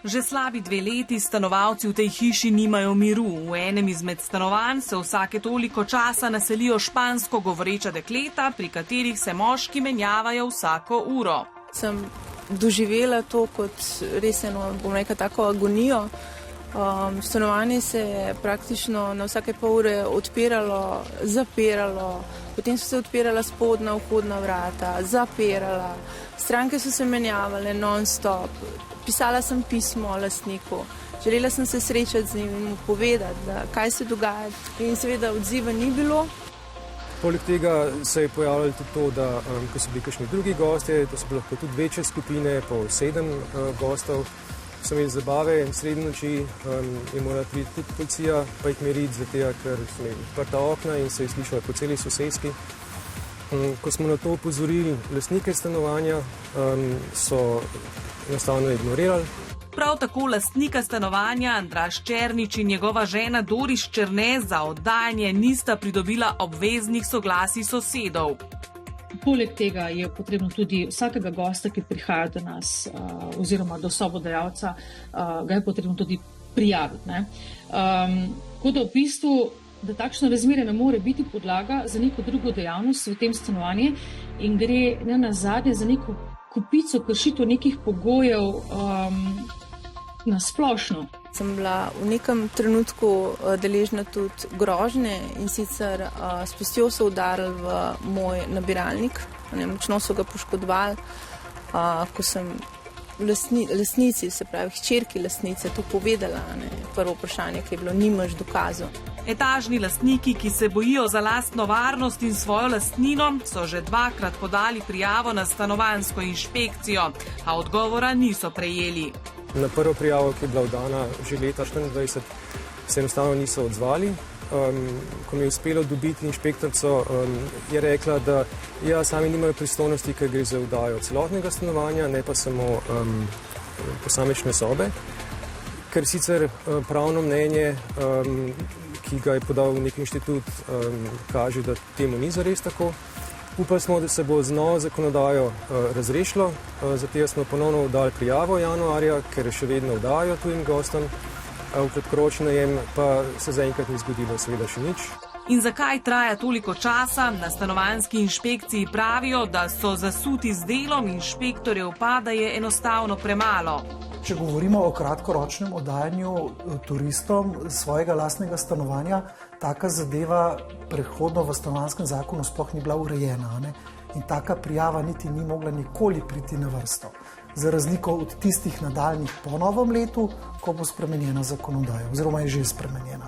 Že slabi 2 leti stanovalci v tej hiši nimajo miru. V enem izmed stanovanj se vsake toliko časa naselijo špansko govoreča dekleta, pri katerih se moški menjavajo vsako uro. Sem doživela to kot res eno, bom rekla, tako agonijo. Stanovanje se je praktično na vsake pol ure odpiralo, zapiralo, potem so se odpirala spodnja vhodna vrata, zapirala, stranke so se menjavale non-stop. Pisala sem pismo lastniku, želela sem se srečati z njim in mu povedati, kaj se dogaja, in seveda odziva ni bilo. Poleg tega se je pojavljalo tudi to, da ko so bili kakšni drugi gostje, to so bile lahko tudi večje skupine, po 7 gostov, so imeli zabave in sredi noči je morala priti tudi policija, pa jih meriti, zato ker so imeli odprta okna in se je slišalo po celi soseski. Ko smo na to opozorili lastnike stanovanja, so enostavno ignorirali. Prav tako lastnika stanovanja Andraž Černič in njegova žena Doris Černe za oddajanje nista pridobila obveznih soglasij sosedov. Poleg tega je potrebno tudi vsakega gosta, ki prihaja do nas oziroma do sobodajalca, ga je potrebno tudi prijaviti. Tako da v bistvu, da takšno razmerje ne more biti podlaga za neko drugo dejavnost v tem stanovanju in gre ne nazadnje za neko kupico kršitev nekih pogojev na splošno. Sem bila v nekem trenutku deležna tudi grožnje in sicer s pestjo so udarili v moj nabiralnik, močno so ga poškodovali, ko sem lastnici, se pravi hčerki lastnice, to povedala. Prvo vprašanje, ki je bilo, nimaš dokazov. Etažni lastniki, ki se bojijo za lastno varnost in svojo lastnino, so že 2-krat podali prijavo na stanovanjsko inšpekcijo, a odgovora niso prejeli. Na prvo prijavo, ki je bila vdana že leta 2024, se enostavno niso odzvali. Ko mi je uspelo dobiti inšpektorico, je rekla, da sami nimajo pristojnosti, ker gre za vdajo celotnega stanovanja, ne pa samo posamične sobe. Ker sicer pravno mnenje, ki ga je podal nek inštitut, kaže, da temu ni zares tako. Upali smo, da se bo z novo zakonodajo razrešilo, zato smo ponovno oddali prijavo januarja, ker še vedno vdajo tujim gostom. V kratkoročni najem pa se zaenkrat ni zgodilo seveda še nič. In zakaj traja toliko časa? Na stanovanjski inšpekciji pravijo, da so zasuti z delom inšpektorjev pa, da je enostavno premalo. Če govorimo o kratkoročnem oddajanju turistom svojega lastnega stanovanja, taka zadeva prehodno v stanovanjskem zakonu sploh ni bila urejena. In taka prijava niti ni mogla nikoli priti na vrsto. Za razliko od tistih nadaljnjih po novem letu, ko bo spremenjena zakonodaja, oziroma je že spremenjena.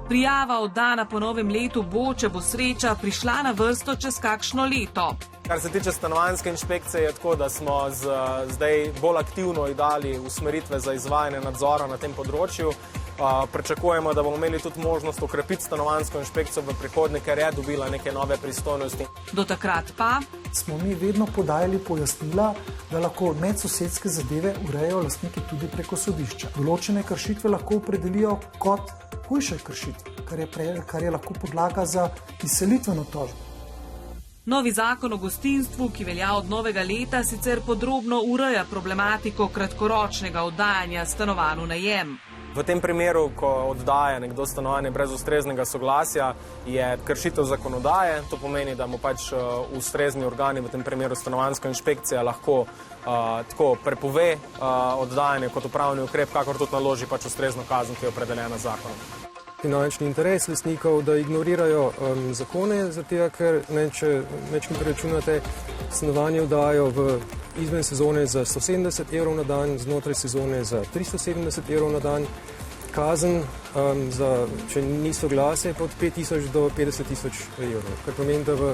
Prijava oddana po novem letu bo, če bo sreča, prišla na vrsto čez kakšno leto. Kar se tiče stanovanjske inšpekcije, je tako, da smo zdaj bolj aktivno dali usmeritve za izvajanje nadzora na tem področju. Pričakujemo, da bomo imeli tudi možnost okrepiti stanovanjsko inšpekcijo v prihodnje, ker je dobila neke nove pristojnosti. Do takrat pa smo mi vedno podajali pojasnila, da lahko medsosedske zadeve urejajo lastniki tudi preko sodišča. Določene kršitve lahko opredelijo kot hujše kršitve, kar je lahko podlaga za izselitveno tožbo. Novi zakon o gostinstvu, ki velja od novega leta, sicer podrobno ureja problematiko kratkoročnega oddajanja stanovanj v najem. V tem primeru, ko oddaja nekdo stanovanje brez ustreznega soglasja, je kršitev zakonodaje. To pomeni, da mu ustrezni organi, v tem primeru stanovanjska inšpekcija, lahko tako prepove oddajanje kot upravni ukrep, kakor tudi naloži ustrezno kazen, ki je opredeljena z zakonom. Finančni interes lastnikov, da ignorirajo zakone, zato ker če večkrat preračunate, stanovanje oddajo v izven sezone za 170 evrov na dan, znotraj sezone za 370 evrov na dan. Kazen, če ni soglasje, pa od 5.000 do 50.000 evrov, kar pomeni, da v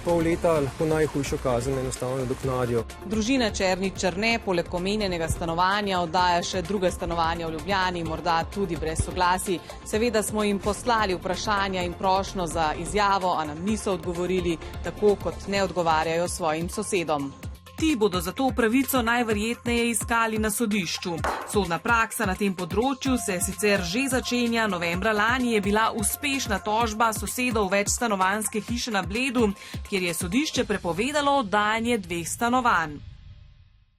pol leta lahko najhujšo kazen enostavno doknadijo. Družina Černič Černe poleg omenjenega stanovanja oddaja še druga stanovanja v Ljubljani, morda tudi brez soglasij. Seveda smo jim poslali vprašanja in prošnjo za izjavo, a nam niso odgovorili, tako kot ne odgovarjajo svojim sosedom. Ti bodo zato pravico najverjetneje iskali na sodišču. Sodna praksa na tem področju se sicer že začenja. Novembra lani je bila uspešna tožba sosedov večstanovanjske hiše na Bledu, kjer je sodišče prepovedalo oddajanje 2 stanovanj.